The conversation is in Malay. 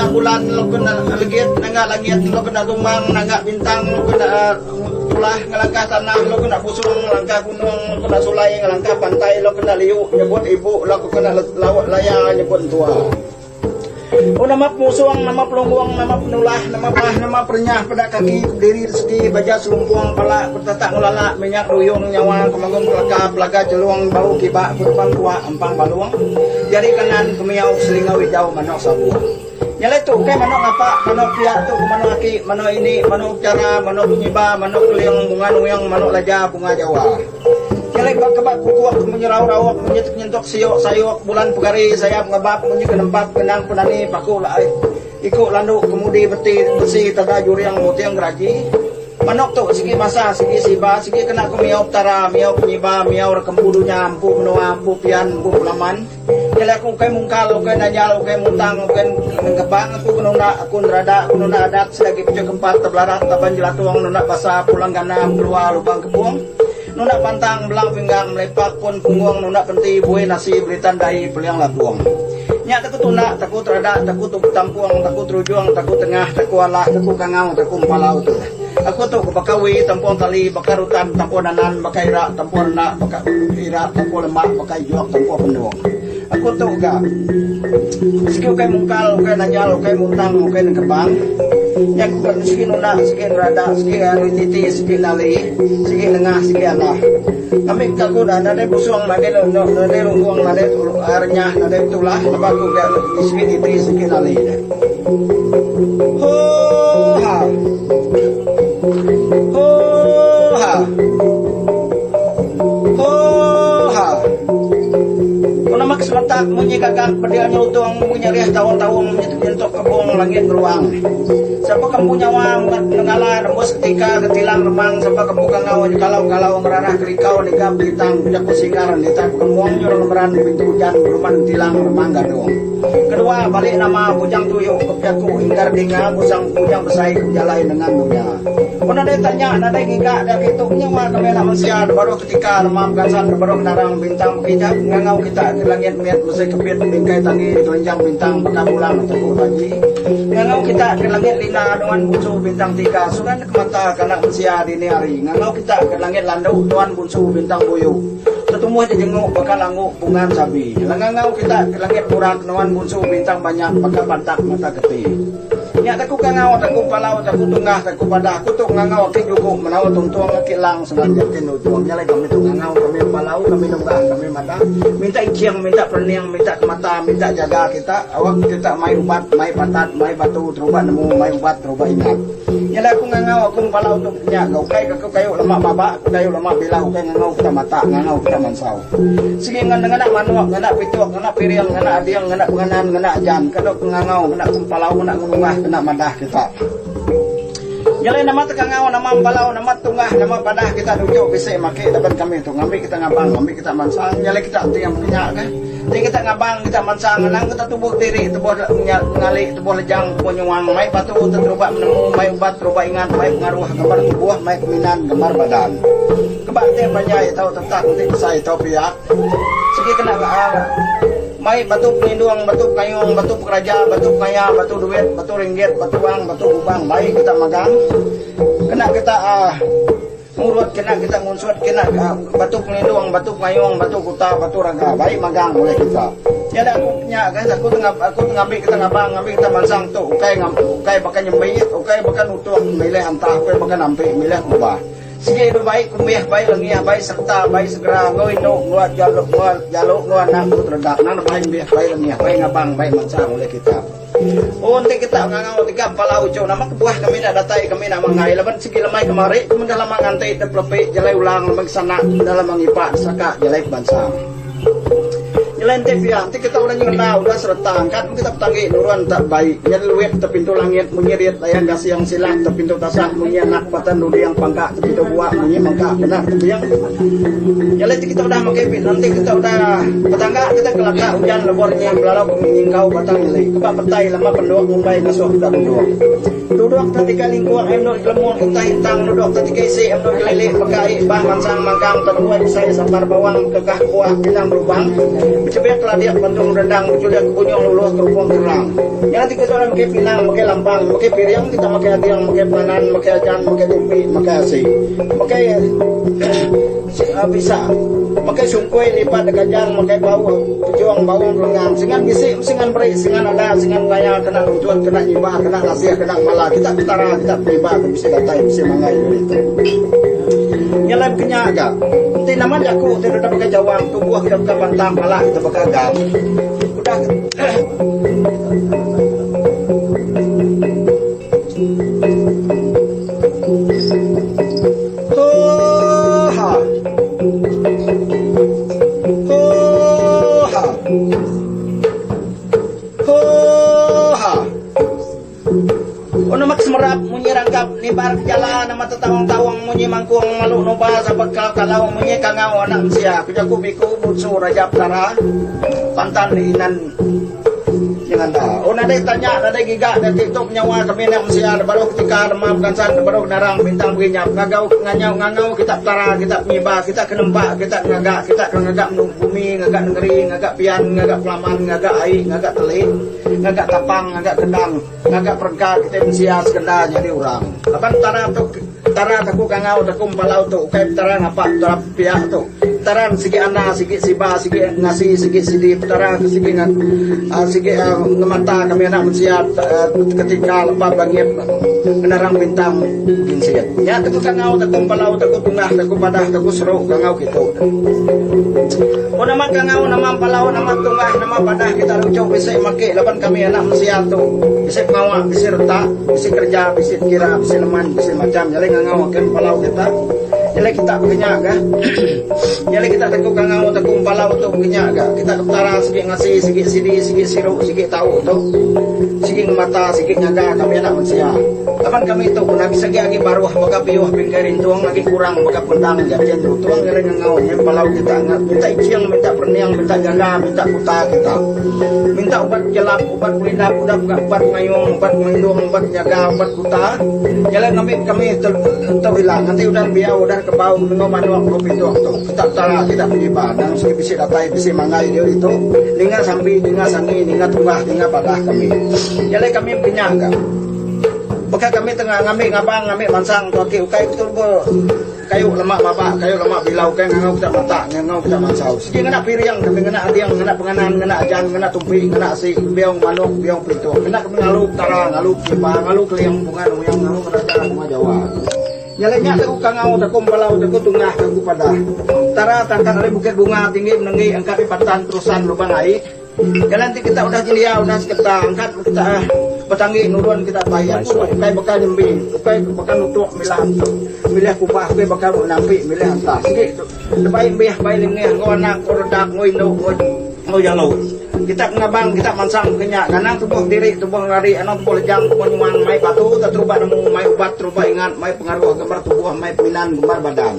nangak bulan lo kena legit nangak langit lo kena tumang nangak bintang lo kena tulah ngelangkah tanah lo kena busung ngelangkah gunung lo kena sulai ngelangkah pantai lo kena liuk nyebut ibu lo kena lawat layar nyebut tua. Oh nama musuang, nama pelungguang, nama penulah, nama pah, nama perenyah pada kaki, diri segi, baja selumpuang, pala, bertatak ngelala, minyak ruyung, nyawa, kemanggung, kelaka, pelaga, jeluang, bau, kibak, kurban, kuah, empang, baluang, jari kanan, kemiau, selinga, wijau, manok, sabuang. Nyala itu, kayak manok apa, manok piat tu, manok aki, manok ini, manok cara, manok penyiba, manok keliang, bunga nuyang, manok laja, bunga jawa. Nyala kebak kukuak, menyerau-rawak, menyentuk siok, sayok, bulan pegari, sayap, ngebab, kenempat, kenang, penani, paku, lai. Ikut landuk, kemudi, besi, tada, juriang, mutiang, geraji. Manok tu, segi masa, segi siba, segi kena ku miau tara, miau penyiba, miau rekempudunya, ampu menua, ampu pian, ampu pelaman. Nyala aku kai mungkal, kai nanyal, kai muntang, kai nggebang, aku nerada, aku nunda adat, selagi pecah keempat, tebelarat, taban jelatuang, nunda basah, pulang ganam, keluar, lubang kepuang. Nuna pantang belang pinggang melepak pun punggung nuna penti buih nasi beli tandai beliang labuang. Nyak takut tuna takut rada takut tampuang takut rujuang takut tengah takut alah takut kangau takut palau tu. Aku tu bakawi tampuang tali bakarutan tampuang nanan bakaira tampuang nak bakaira tampuang lemak bakai juak tampuang penduang. Aku tu ga sikit kai mungkal kai nanyal kai muntang kai kebang. Yang bukan sikit nuna, sikit rada, sikit titi, sikit nali, sikit tengah, sikit alah. Kami kaku dah ada busuang, ada lungguang, ada arnya, ada tulah, apa aku gak sikit titi, sikit nali. Ho ha, ho ha, ho ha. Kau nama kesementak, munyi kakak, berdialnya utuang, punya riah tahun-tahun, menyentuh kebung, langit beruang. Siapa kamu nyawa mengalah nembus ketika ketilang remang siapa kamu kangau kalau merarah kerikau negam ditang bijak kusingar nita kemuang nyuruh lemeran pintu hujan beruman tilang remang gadung. Kedua balik nama bujang tuyuk kepiaku ingkar dinga busang bujang besai kejalai dengan dunia. Pernah dia tanya ada giga ada gitu nyawa kami nak manusia baru ketika remam kansan baru narang bintang kijak ngangau kita ke langit miat besai kepit bingkai tangi telanjang bintang bakabulang atau lagi. Ngangau kita ke langit lina dengan bunsu bintang 3 sunan kemata kanak manusia dini hari ngangau kita ke langit landau tuan bunsu bintang buyuk tetumuh dijenguk bakal languk bungan sabi ngangau kita ke langit purak nuan bunsu bintang banyak bakal bantak mata geti nya takut ngangau takut palau takut tungah takut padah kutuk ngangau ki juku menawa tuntuang kilang senang yakin utuang nyalai kami tu ngangau kami palau kami nunggah kami mata minta iciang minta perniang minta mata minta jaga kita awak kita mai ubat mai patat mai batu terubat nemu mai ubat terubat ingat nyalai aku ngangau aku palau untuk nya kau kayu lemak baba kayu lemak bilau kai ngangau kita mata ngangau kita mansau sige ngan manuak ngana pituak ngana piriang ngana adiang ngana penganan ngana jan kadok ngangau ngana kumpalau ngana ngunungah kena madah kita. Nyalai nama tekangau, nama palau, nama tungah, nama padah kita duduk bisa make dapat kami tu ngambil kita ngabang, ngambil kita mansang, nyalai kita yang punya kan. Jadi kita ngabang, kita mansang, nang kita tubuh diri, tubuh ngali, tubuh lejang, tubuh nyuang, mai batu terubah menemu, mai ubat terubah ingat, mai pengaruh gambar tubuh, mai keminan, gambar badan. Kebaktian banyak tahu tentang nanti saya tahu pihak. Segi kena mai batu pelindung, batu kayung, batu pekerja, batu kaya, batu duit, batu ringgit, batu uang, batu ubang. Baik kita magang, kena kita ngurut, kena kita ngunsut, kena batu pelindung, batu kayung, batu kuta, batu raga. Baik magang boleh kita. Ya ada aku punya kan, aku ngambil kita ngabang, ngambil kita mansang tu, ukai bakal nyembih, ukai bakal utuh, milih antah, ukai bakal nampi, milih ubah. Sige itu baik kumih baik lengiah baik serta baik segera ngoi no nguat jaluk nguat nak terdak nang baik biah baik lengiah baik ngabang baik mansang oleh kita. Oh nanti kita ngangau tiga palau ujo nama kebuah kami nak datai kami nak mangai laban segi lemai kemari kemudian dalam mangantai terpelepi jalai ulang lemang sana dalam mengipak saka jalai bansang. Lente pia, nanti kita udah nyena, udah seretang kan kita petangi nuruan tak baik. Nyeluet terpintu langit, munyirit ayang gas yang silang terpintu tasak, munyi anak batan dulu yang pangkak terpintu buah, munyi mangkak benar terbiang. Ya lente kita udah makai nanti kita udah petangga kita kelakar hujan lebornya belarap menyingkau batang nilai. Kebak petai lama pendoak mumbai ngasuh kita pendoak. Duduk ketika lingkuan emno lemon kita hintang duduk ketika isi emno lele pakai bah mansang mangkang terbuat saya sabar bawang kekah kuah bilang berubang. sebab telah dia bantung rendang julia kunyong luluh kerupung terang. Yang tiga orang pakai pinang, pakai lampang, pakai piring, kita pakai adiang, pakai panan, pakai ajan, pakai tumpi, pakai asi, pakai bisa, pakai sungkui lipat dekajang, pakai bau, pejuang bau lengang, singan gisi, singan beri, singan ada, singan gaya, kena tujuan, kena nyibah, kena nasiah, kena malah, kita ketara, kita pribah, bisa datai, bisa mangai itu. Nyelem kenyaga. Nanti namanya aku tidak dapat pakai jawab, tubuh kita buka pantang malah kita pakai agam. Udah. Semerap munyi rangkap libar jalan nama tetawang-tawang munyi mangkuang malu noba sabat kalau munyi kangau anak sia kujaku biku butsu rajab tara pantan inan jangan dah. Oh nade tanya nade giga nade tiktok nyawa kami nak sia baru ketika demam kansan baru darang bintang beginyap ngagau ngangau kita tara kita nyiba kita kenempak kita ngagak bumi ngagak negeri ngagak pian ngagak pelaman ngagak ai ngagak teling ngagak tapang ngagak kendang ngagak perga kita sia sekenda jadi orang apa tara taku kangau taku palau tu kai tara apa tara pihak tu taran sigi ana sigi siba sigi ngasi sigi sidi tara sigi ngemata kami anak manusia ketika lembab bangit kendarang bintang mungkin siap ya taku kangau taku palau taku tungah taku padah taku seru kangau gitu oh nama kangau nama palau nama tungah nama padah kita rujuk bisa make lapan kami anak manusia tu bisa ngawak bisa retak bisa kerja bisa kira bisa leman bisa macam jadi ngangau kan palau kita jadi kita kenyak kah jadi kita teku kangau teku palau tu kenyak kah kita ketara segi ngasi segi sidi segi siru segi tahu tu segi mata segi ngaga kami anak manusia kapan kami tu pun bisa lagi baru maka piuh pinggirin tuang lagi kurang maka pendang jadi tuang jadi ngangau yang palau kita minta iciang minta perniang minta jaga minta kuta kita minta obat jelap obat pelindap obat ngayung obat melindung obat jaga obat kuta jalan kami tu hilang nanti udah biar udah kebau dengan manual kopi itu kita tara kita penyibah dan segi bisi datai bisi mangai dia itu linga sambil linga sangi linga tungah linga padah kami jadi kami penyaga Baka kami tengah ngambil ngabang ngambil mansang tuaki ukai betul kayu lemak bapak kayu lemak bilau kayu ngangau kita mata ngangau kita mansau segi ngena piriang kami ngena adiang ngena penganan ngena ajan ngena tumpi ngena si biong manuk biong pintu ngena kami ngaluk tara ngaluk kipa ngaluk liang bunga yang ngaluk kerajaan bunga Jawa nyalenya teku kangau teku balau teku tungah teku pada tara tangkan dari bukit bunga tinggi menenggi angkat ipatan terusan lubang air jalan nanti kita udah jelia udah kita angkat kita petanggi nurun kita bayar ukai bakal nyembi ukai bakal nutuk milah milih kupah ukai bakal nampi milih antah sikit lebai biah bayi lingih ngonak koredak ngoindo ngoyalo kita ngabang kita mansang kenyak kanang tubuh diri tubuh lari anong tubuh lejang tubuh nyuman mai batu tak terubah nemu mai ubat terubah ingat mai pengaruh gambar tubuh mai peminan gambar badan